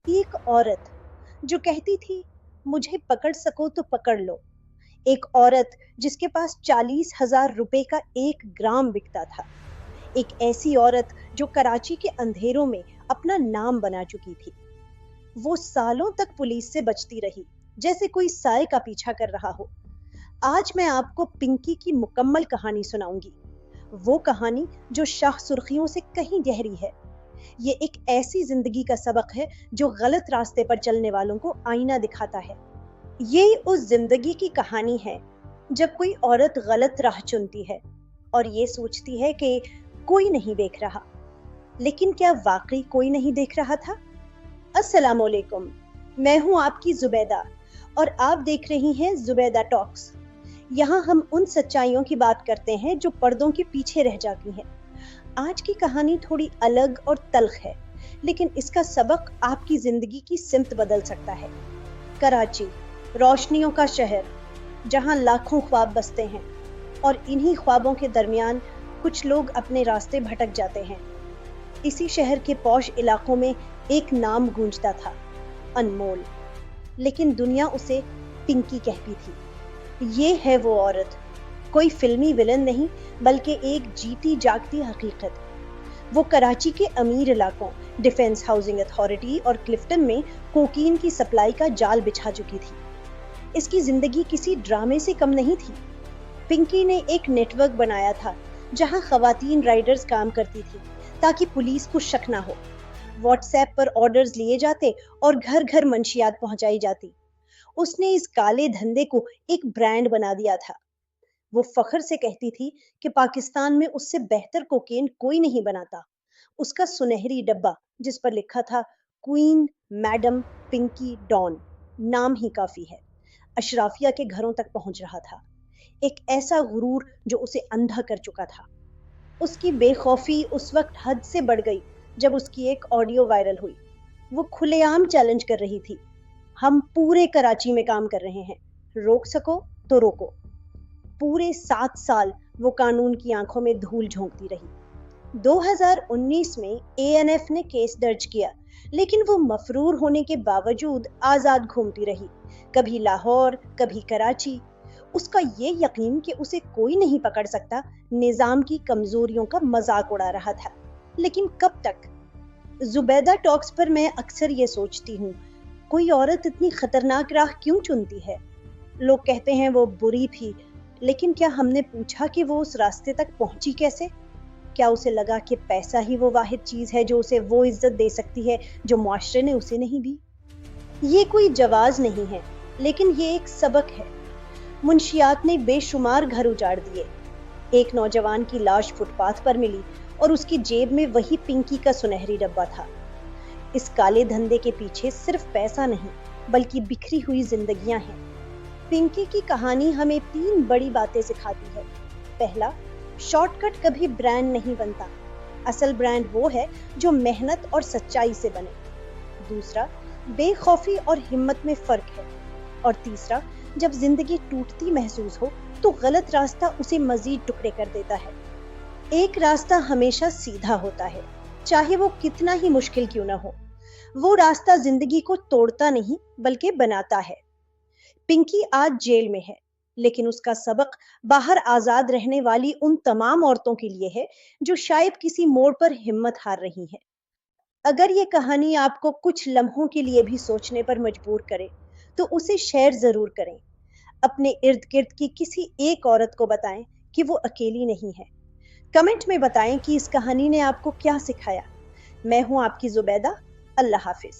ایک عورت جو کہتی تھی مجھے پکڑ سکو تو پکڑ لو، ایک عورت جس کے پاس 40,000 روپے کا 1 گرام بکتا تھا، ایک ایسی عورت جو کراچی کے اندھیروں میں اپنا نام بنا چکی تھی، وہ سالوں تک پولیس سے بچتی رہی جیسے کوئی سائے کا پیچھا کر رہا ہو۔ آج میں آپ کو پنکی کی مکمل کہانی سناؤں گی، وہ کہانی جو شاہ سرخیوں سے کہیں گہری ہے۔ یہ ایک ایسی زندگی کا سبق ہے جو غلط راستے پر چلنے والوں کو آئینہ دکھاتا ہے۔ یہ اس زندگی کی کہانی ہے جب کوئی عورت غلط راہ چنتی ہے اور یہ سوچتی ہے کہ کوئی نہیں دیکھ رہا، لیکن کیا واقعی کوئی نہیں دیکھ رہا تھا؟ السلام علیکم، میں ہوں آپ کی زبیدہ اور آپ دیکھ رہی ہیں زبیدہ ٹاکس۔ یہاں ہم ان سچائیوں کی بات کرتے ہیں جو پردوں کے پیچھے رہ جاتی ہیں۔ آج کی کہانی تھوڑی الگ اور تلخ ہے، لیکن اس کا سبق آپ کی زندگی کی سمت بدل سکتا ہے۔ کراچی، روشنیوں کا شہر، جہاں لاکھوں خواب بستے ہیں اور انہی خوابوں کے درمیان کچھ لوگ اپنے راستے بھٹک جاتے ہیں۔ اسی شہر کے پوش علاقوں میں ایک نام گونجتا تھا، انمول، لیکن دنیا اسے پنکی کہتی تھی۔ یہ ہے وہ عورت، کوئی فلمی ولن نہیں بلکہ ایک جیتی جاگتی حقیقت۔ وہ کراچی کے امیر علاقوں، ڈیفنس ہاؤسنگ اتھارٹی اور کلفٹن میں کوکین کی سپلائی کا جال بچھا چکی تھی۔ اس کی زندگی کسی ڈرامے سے کم نہیں تھی۔ پنکی نے ایک نیٹ ورک بنایا تھا جہاں خواتین رائڈرز کام کرتی تھی تاکہ پولیس کو شک نہ ہو۔ واٹس ایپ پر آرڈرز لیے جاتے اور گھر گھر منشیات پہنچائی جاتی۔ اس نے اس کالے دھندے کو ایک برانڈ بنا دیا تھا۔ وہ فخر سے کہتی تھی کہ پاکستان میں اس سے بہتر کوکین کوئی نہیں بناتا۔ اس کا سنہری ڈبہ جس پر لکھا تھا کوئین میڈم پنکی ڈان، نام ہی کافی ہے، اشرافیہ کے گھروں تک پہنچ رہا تھا۔ ایک ایسا غرور جو اسے اندھا کر چکا تھا۔ اس کی بے خوفی اس وقت حد سے بڑھ گئی جب اس کی ایک آڈیو وائرل ہوئی۔ وہ کھلے عام چیلنج کر رہی تھی، ہم پورے کراچی میں کام کر رہے ہیں، روک سکو تو روکو۔ پورے 7 سال وہ قانون کی آنکھوں میں دھول جھونکتی رہی۔ 2019 میں ANF نے کیس درج کیا، لیکن وہ مفرور ہونے کے باوجود آزاد گھومتی رہی، کبھی لاہور، کبھی کراچی۔ اس کا یہ یقین کہ اسے کوئی نہیں پکڑ سکتا نظام کی کمزوریوں کا مذاق اڑا رہا تھا۔ لیکن کب تک؟ زبیدہ ٹاکس پر میں اکثر یہ سوچتی ہوں، کوئی عورت اتنی خطرناک راہ کیوں چنتی ہے؟ لوگ کہتے ہیں وہ بری تھی، لیکن کیا ہم نے پوچھا کہ وہ اس راستے تک پہنچی کیسے؟ کیا اسے لگا کہ پیسہ ہی وہ واحد چیز ہے جو اسے وہ عزت دے سکتی ہے جو معاشرے نے اسے نہیں دی؟ یہ کوئی جواز نہیں ہے، لیکن یہ ایک سبق ہے۔ منشیات نے بے شمار گھر اجاڑ دیے۔ ایک نوجوان کی لاش فٹ پاتھ پر ملی اور اس کی جیب میں وہی پنکی کا سنہری ڈبہ تھا۔ اس کالے دھندے کے پیچھے صرف پیسہ نہیں بلکہ بکھری ہوئی زندگیاں ہیں۔ پنکی کی کہانی ہمیں 3 بڑی باتیں سکھاتی ہے۔ پہلا، شارٹ کٹ کبھی برانڈ نہیں بنتا، اصل برانڈ وہ ہے جو محنت اور سچائی سے بنے۔ دوسرا، بے خوفی اور ہمت میں فرق ہے۔ اور تیسرا، جب زندگی ٹوٹتی محسوس ہو تو غلط راستہ اسے مزید ٹکڑے کر دیتا ہے۔ ایک راستہ ہمیشہ سیدھا ہوتا ہے، چاہے وہ کتنا ہی مشکل کیوں نہ ہو۔ وہ راستہ زندگی کو توڑتا نہیں بلکہ بناتا ہے۔ پنکی آج جیل میں ہے، لیکن اس کا سبق باہر آزاد رہنے والی ان تمام عورتوں کے لیے ہے جو شاید کسی موڑ پر ہمت ہار رہی ہیں۔ اگر یہ کہانی آپ کو کچھ لمحوں کے لیے بھی سوچنے پر مجبور کرے تو اسے شیئر ضرور کریں۔ اپنے ارد گرد کی کسی ایک عورت کو بتائیں کہ وہ اکیلی نہیں ہے۔ کمنٹ میں بتائیں کہ اس کہانی نے آپ کو کیا سکھایا۔ میں ہوں آپ کی زبیدہ۔ اللہ حافظ۔